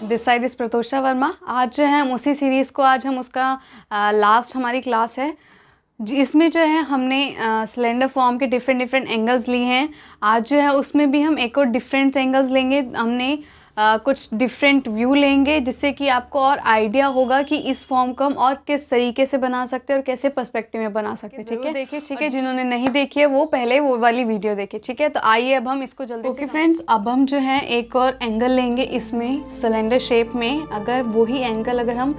This side is Pratosha Verma. आज जो है हम उसी सीरीज़ को आज हम उसका लास्ट हमारी क्लास है इसमें जो है हमने सिलेंडर फॉर्म के डिफरेंट एंगल्स लिए हैं। आज जो है उसमें भी हम एक और डिफरेंट एंगल्स लेंगे। हमने कुछ डिफरेंट व्यू लेंगे जिससे कि आपको और आइडिया होगा कि इस फॉर्म को हम और किस तरीके से बना सकते हैं और कैसे पर्सपेक्टिव में बना सकते हैं। ठीक है, देखिए, ठीक है, जिन्होंने नहीं देखी है वो पहले वो वाली वीडियो देखे। ठीक है, तो आइए अब हम इसको जल्दी से फ्रेंड्स, अब हम जो है एक और एंगल लेंगे इसमें सिलेंडर शेप में। अगर वही एंगल अगर हम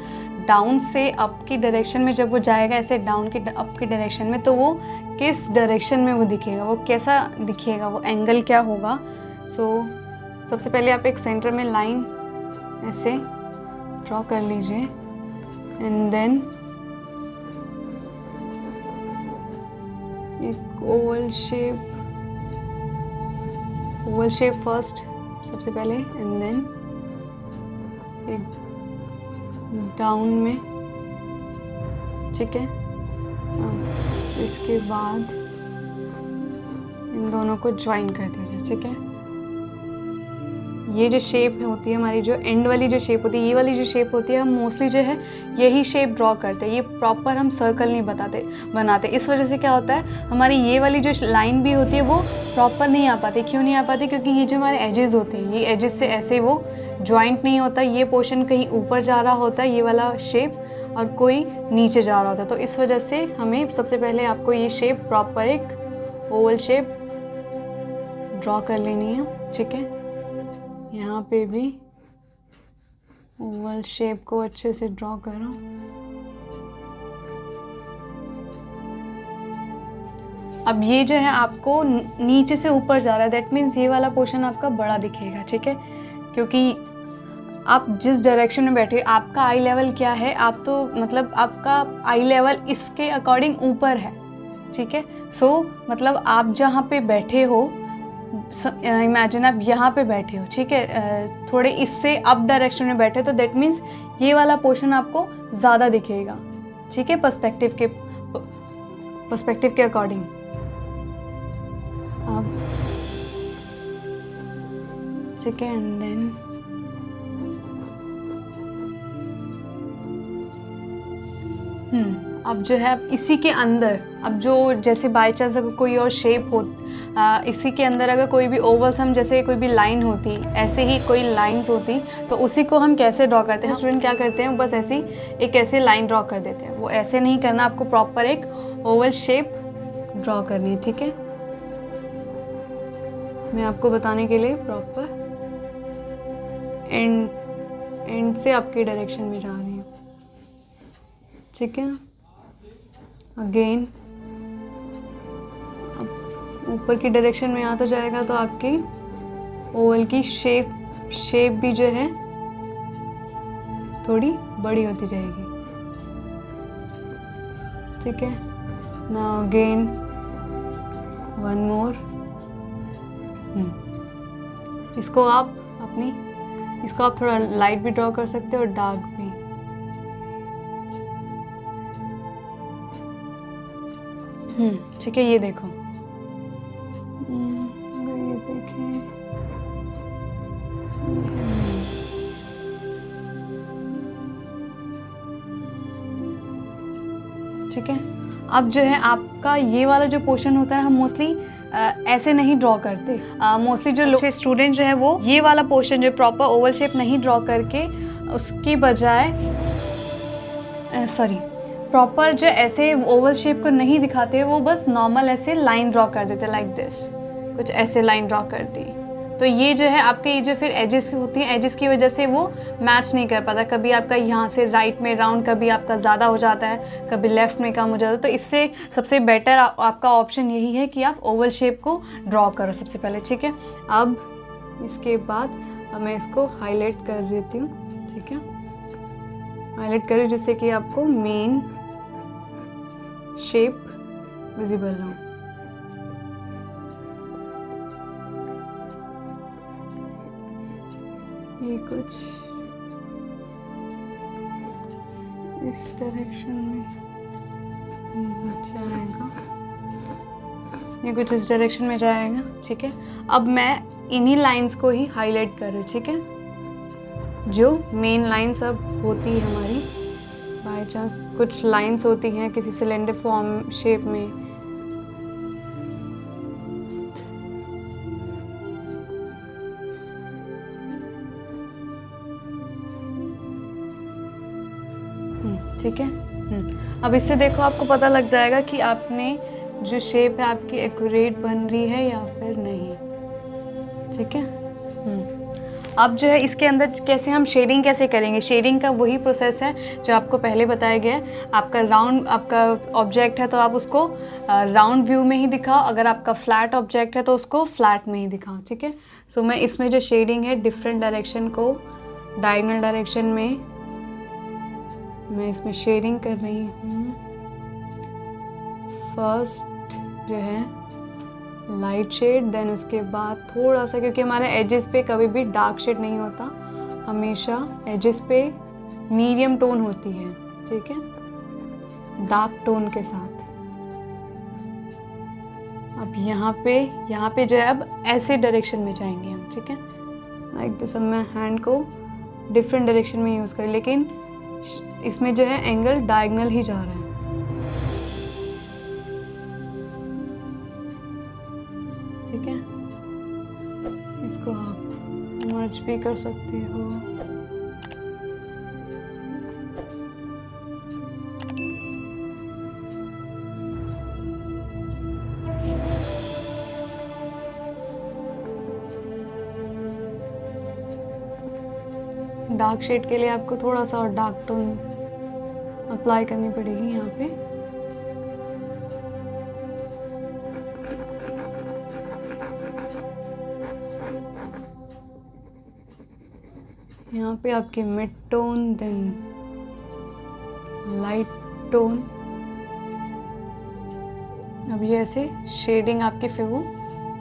डाउन से अप की डायरेक्शन में जब वो जाएगा, ऐसे डाउन की अप की डायरेक्शन में, तो वो किस डायरेक्शन में वो दिखेगा, वो कैसा दिखेगा, वो एंगल क्या होगा। सबसे पहले आप एक सेंटर में लाइन ऐसे ड्रॉ कर लीजिए एंड देन एक ओवल शेप फर्स्ट सबसे पहले एंड देन एक डाउन में। ठीक है, इसके बाद इन दोनों को ज्वाइन कर दीजिए। ठीक है, ये जो शेप होती है हमारी, जो एंड वाली जो शेप होती है, ये वाली जो शेप होती है, हम मोस्टली जो है यही शेप ड्रॉ करते हैं। ये प्रॉपर हम सर्कल नहीं बनाते। इस वजह से क्या होता है, हमारी ये वाली जो लाइन भी होती है वो प्रॉपर नहीं आ पाती। क्यों नहीं आ पाती? क्योंकि ये जो हमारे एजेस होते हैं, ये एजेस से ऐसे वो जॉइंट नहीं होता। ये पोर्शन कहीं ऊपर जा रहा होता है, ये वाला शेप, और कोई नीचे जा रहा होता है। तो इस वजह से हमें सबसे पहले आपको ये शेप प्रॉपर एक ओवल शेप ड्रॉ कर लेनी है। ठीक है, यहाँ पे भी ओवल शेप को अच्छे से ड्रॉ करो। अब ये जो है आपको नीचे से ऊपर जा रहा है, दैट मीन्स ये वाला पोर्शन आपका बड़ा दिखेगा। ठीक है, क्योंकि आप जिस डायरेक्शन में बैठे, आपका आई लेवल क्या है, आप तो मतलब आपका आई लेवल इसके अकॉर्डिंग ऊपर है। ठीक है, मतलब आप जहाँ पे बैठे हो, इमेजिन आप यहाँ पे बैठे हो। ठीक है, थोड़े इससे अप डायरेक्शन में बैठे, तो दैट मीन्स ये वाला पोर्शन आपको ज़्यादा दिखेगा। ठीक है, पर्सपेक्टिव के अकॉर्डिंग। अब ठीक है, एंड देन अब जो है आप इसी के अंदर, अब जो जैसे बाई चांस अगर कोई और शेप हो, इसी के अंदर अगर कोई भी ओवल्स, हम जैसे कोई भी लाइन होती, ऐसे ही कोई लाइंस होती, तो उसी को हम कैसे ड्रॉ करते हैं? स्टूडेंट क्या करते हैं, बस ऐसी एक ऐसे लाइन ड्रॉ कर देते हैं। वो ऐसे नहीं करना, आपको प्रॉपर एक ओवल शेप ड्रॉ करनी है। ठीक है, मैं आपको बताने के लिए प्रॉपर एंड से आपकी डायरेक्शन में जा रही हूँ। ठीक है, अगेन अब ऊपर की डायरेक्शन में आता जाएगा, तो आपकी ओवल की शेप भी जो है थोड़ी बड़ी होती जाएगी। ठीक है, नाउ अगेन वन मोर। इसको आप थोड़ा लाइट भी ड्रॉ कर सकते हो और डार्क भी। ठीक है, ये देखो, ये देखें, ठीक है। अब जो है आपका ये वाला जो पोर्शन होता है, हम मोस्टली ऐसे नहीं ड्रॉ करते। मोस्टली जो स्टूडेंट जो है वो ये वाला पोर्शन जो प्रॉपर ओवल शेप नहीं ड्रॉ करके, उसकी बजाय प्रॉपर जो ऐसे ओवल शेप को नहीं दिखाते, वो बस नॉर्मल ऐसे लाइन ड्रॉ कर देते, लाइक दिस, कुछ ऐसे लाइन ड्रॉ कर दी। तो ये जो है आपके ये जो फिर एजेस होती हैं, एजेस की वजह से वो मैच नहीं कर पाता। कभी आपका यहाँ से राइट में राउंड, कभी आपका ज़्यादा हो जाता है, कभी लेफ़्ट में कम हो जाता है। तो इससे सबसे बेटर आपका ऑप्शन यही है कि आप ओवल शेप को ड्रॉ करो सबसे पहले। ठीक है, अब इसके बाद मैं इसको हाईलाइट कर देती हूँ। ठीक है, हाईलाइट करें जिससे कि आपको मेन शेप विजिबल हो। ये कुछ इस डायरेक्शन में जाएगा, ये कुछ इस डायरेक्शन में जाएगा। ठीक है, अब मैं इन्हीं लाइंस को ही हाईलाइट कर रही हूँ। ठीक है, जो मेन लाइंस अब होती है हमारी, बाय चांस कुछ लाइंस होती हैं किसी सिलेंडर फॉर्म शेप में, ठीक है। अब इससे देखो आपको पता लग जाएगा कि आपने जो शेप है आपकी एक्यूरेट बन रही है या फिर नहीं, ठीक है। अब जो है इसके अंदर कैसे हम शेडिंग कैसे करेंगे, शेडिंग का वही प्रोसेस है जो आपको पहले बताया गया है। आपका ऑब्जेक्ट है तो आप उसको राउंड व्यू में ही दिखाओ, अगर आपका फ्लैट ऑब्जेक्ट है तो उसको फ्लैट में ही दिखाओ, ठीक है। सो मैं इसमें जो शेडिंग है डिफरेंट डायरेक्शन को, डायगोनल डायरेक्शन में मैं इसमें शेडिंग कर रही हूँ। फर्स्ट जो है लाइट शेड, देन उसके बाद थोड़ा सा, क्योंकि हमारे एजेस पे कभी भी डार्क शेड नहीं होता, हमेशा एजेस पे मीडियम टोन होती है, ठीक है, डार्क टोन के साथ। अब यहाँ पे जो है अब ऐसे डायरेक्शन में जाएंगे हम, ठीक है, लाइक दिस। अब मैं हैंड को डिफरेंट डायरेक्शन में यूज़ करें, लेकिन इसमें जो है एंगल डायगोनल ही जा रहा है, ठीक है। इसको आप मर्ज भी कर सकते हो। डार्क शेड के लिए आपको थोड़ा सा और डार्क टोन अप्लाई करनी पड़ेगी यहाँ पे। यहाँ पे आपकी mid tone, then light tone. अब ये ऐसे शेडिंग आपकी फिर वो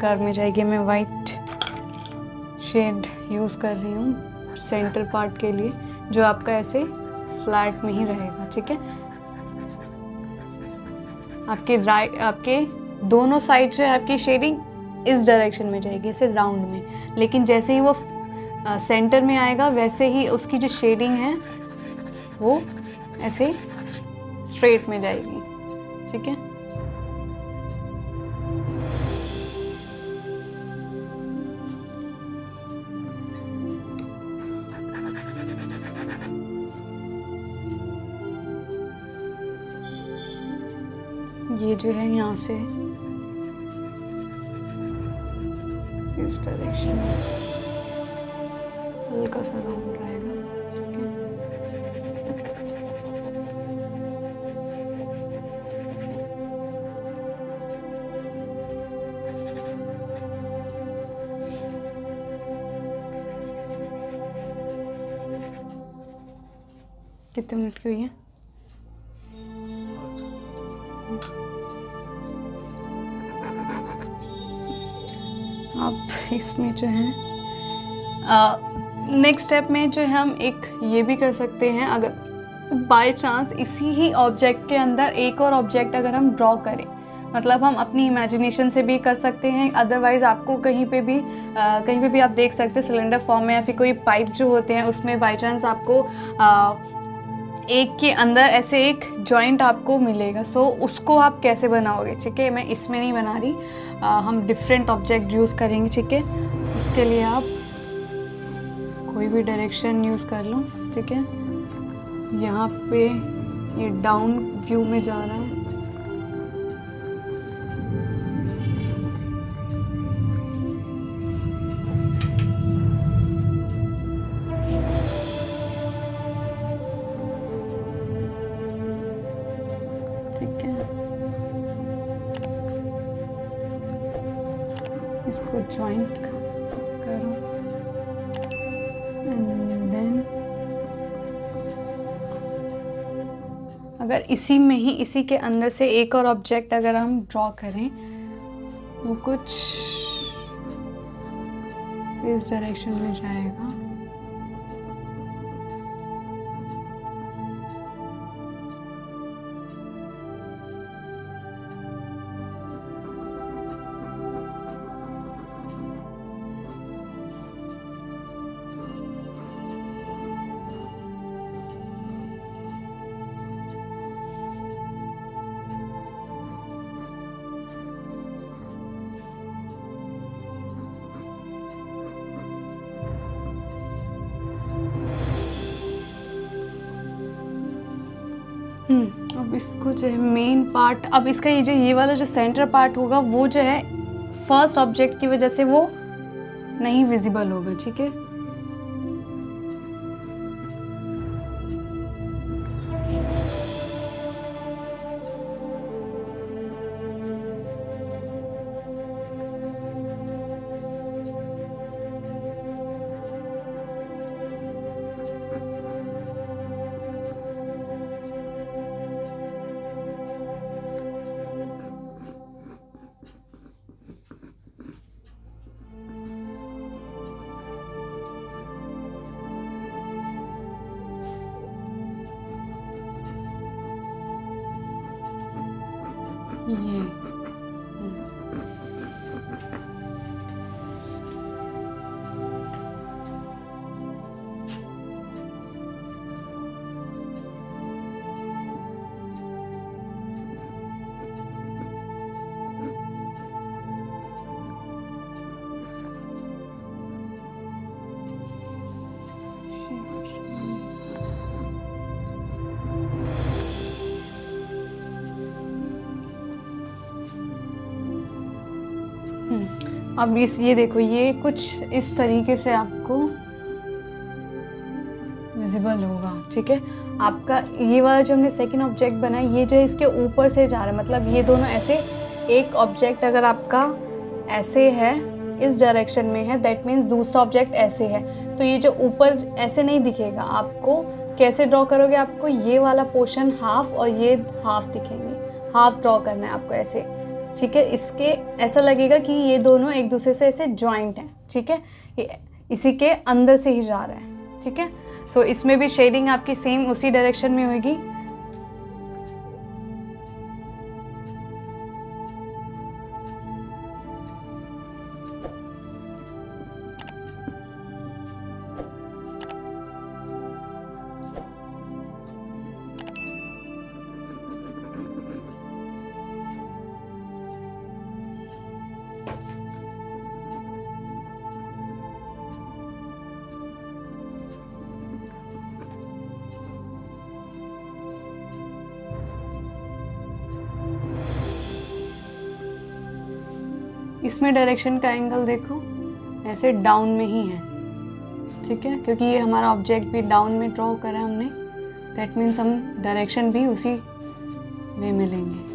कर्व में जाएगी। मैं वाइट शेड यूज़ कर रही हूँ सेंटर पार्ट के लिए, जो आपका ऐसे फ्लैट में ही रहेगा, ठीक है। आपके दोनों साइड से आपकी शेडिंग इस डायरेक्शन में जाएगी, ऐसे राउंड में, लेकिन जैसे ही वो सेंटर में आएगा वैसे ही उसकी जो शेडिंग है वो ऐसे स्ट्रेट में जाएगी, ठीक है। ये जो है यहाँ से इस डायरेक्शन में हल्का सा राउंड रहेगा, ठीक है। कितने मिनट की हुई है? अब इसमें जो है नेक्स्ट स्टेप में जो है हम एक ये भी कर सकते हैं, अगर बाय चांस इसी ही ऑब्जेक्ट के अंदर एक और ऑब्जेक्ट अगर हम ड्रॉ करें, मतलब हम अपनी इमेजिनेशन से भी कर सकते हैं। अदरवाइज़ आपको कहीं पे भी आप देख सकते हैं सिलेंडर फॉर्म में, या फिर कोई पाइप जो होते हैं उसमें बाय चांस आपको एक के अंदर ऐसे एक जॉइंट आपको मिलेगा। सो उसको आप कैसे बनाओगे, ठीक है। मैं इसमें नहीं बना रही, हम डिफरेंट ऑब्जेक्ट यूज़ करेंगे, ठीक है। उसके लिए आप कोई भी डायरेक्शन यूज़ कर लो, ठीक है। यहाँ पे ये डाउन व्यू में जा रहा है, ठीक है। इसको ज्वाइंट करो एंड देन अगर इसी के अंदर से एक और ऑब्जेक्ट अगर हम ड्रॉ करें, वो कुछ इस डायरेक्शन में जाएगा, अब इसको जो है मेन पार्ट, अब इसका ये वाला जो सेंटर पार्ट होगा वो जो है फर्स्ट ऑब्जेक्ट की वजह से वो नहीं विजिबल होगा, ठीक है। ये अब ये देखो, ये कुछ इस तरीके से आपको विजिबल होगा, ठीक है। आपका ये वाला जो हमने सेकंड ऑब्जेक्ट बनाया, ये जो है इसके ऊपर से जा रहा है, मतलब ये दोनों ऐसे, एक ऑब्जेक्ट अगर आपका ऐसे है, इस डायरेक्शन में है, दैट मीन्स दूसरा ऑब्जेक्ट ऐसे है, तो ये जो ऊपर ऐसे नहीं दिखेगा। आपको कैसे ड्रॉ करोगे, आपको ये वाला पोर्शन हाफ और ये हाफ दिखेंगे, हाफ ड्रॉ करना है आपको ऐसे, ठीक है। इसके ऐसा लगेगा कि ये दोनों एक दूसरे से ऐसे जॉइंट हैं, ठीक है, ये इसी के अंदर से ही जा रहा है, ठीक है। सो इसमें भी शेडिंग आपकी सेम उसी डायरेक्शन में होगी। इसमें डायरेक्शन का एंगल देखो ऐसे डाउन में ही है, ठीक है, क्योंकि ये हमारा ऑब्जेक्ट भी डाउन में ड्रॉ करा है हमने, दैट मीन्स हम डायरेक्शन भी उसी वे में लेंगे।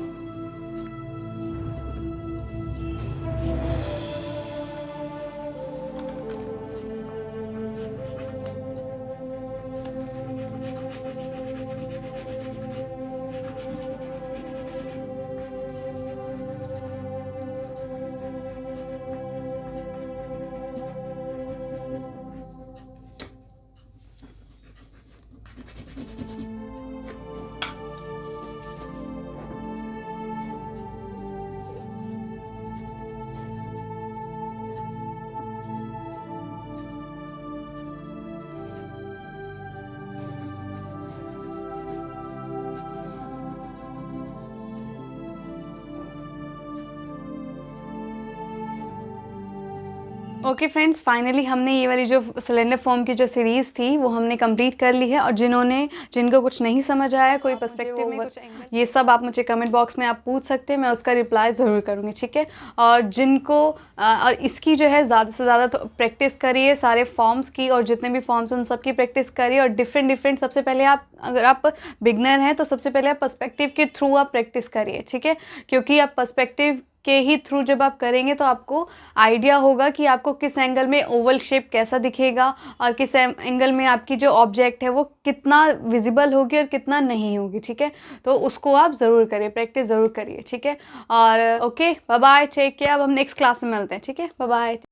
ओके फ्रेंड्स, फाइनली हमने ये वाली जो सिलेंडर फॉर्म की जो सीरीज़ थी वो हमने कंप्लीट कर ली है। और जिनको कुछ नहीं समझ आया, कोई पर्सपेक्टिव में कुछ, ये सब आप मुझे कमेंट बॉक्स में आप पूछ सकते हैं, मैं उसका रिप्लाई ज़रूर करूँगी, ठीक है। और जिनको और इसकी जो है ज़्यादा से ज़्यादा तो प्रैक्टिस करिए सारे फॉर्म्स की, और जितने भी फॉर्म्स उन सब की प्रैक्टिस करिए। और डिफरेंट सबसे पहले आप, अगर आप बिगनर हैं तो सबसे पहले आप पर्सपेक्टिव के थ्रू आप प्रैक्टिस करिए, ठीक है, क्योंकि आप पर्सपेक्टिव के ही थ्रू जब आप करेंगे तो आपको आइडिया होगा कि आपको किस एंगल में ओवल शेप कैसा दिखेगा और किस एंगल में आपकी जो ऑब्जेक्ट है वो कितना विजिबल होगी और कितना नहीं होगी, ठीक है। तो उसको आप ज़रूर करिए, प्रैक्टिस ज़रूर करिए, ठीक है। और okay, bye bye, take care. अब हम नेक्स्ट क्लास में मिलते हैं, ठीक है, बाय बाय।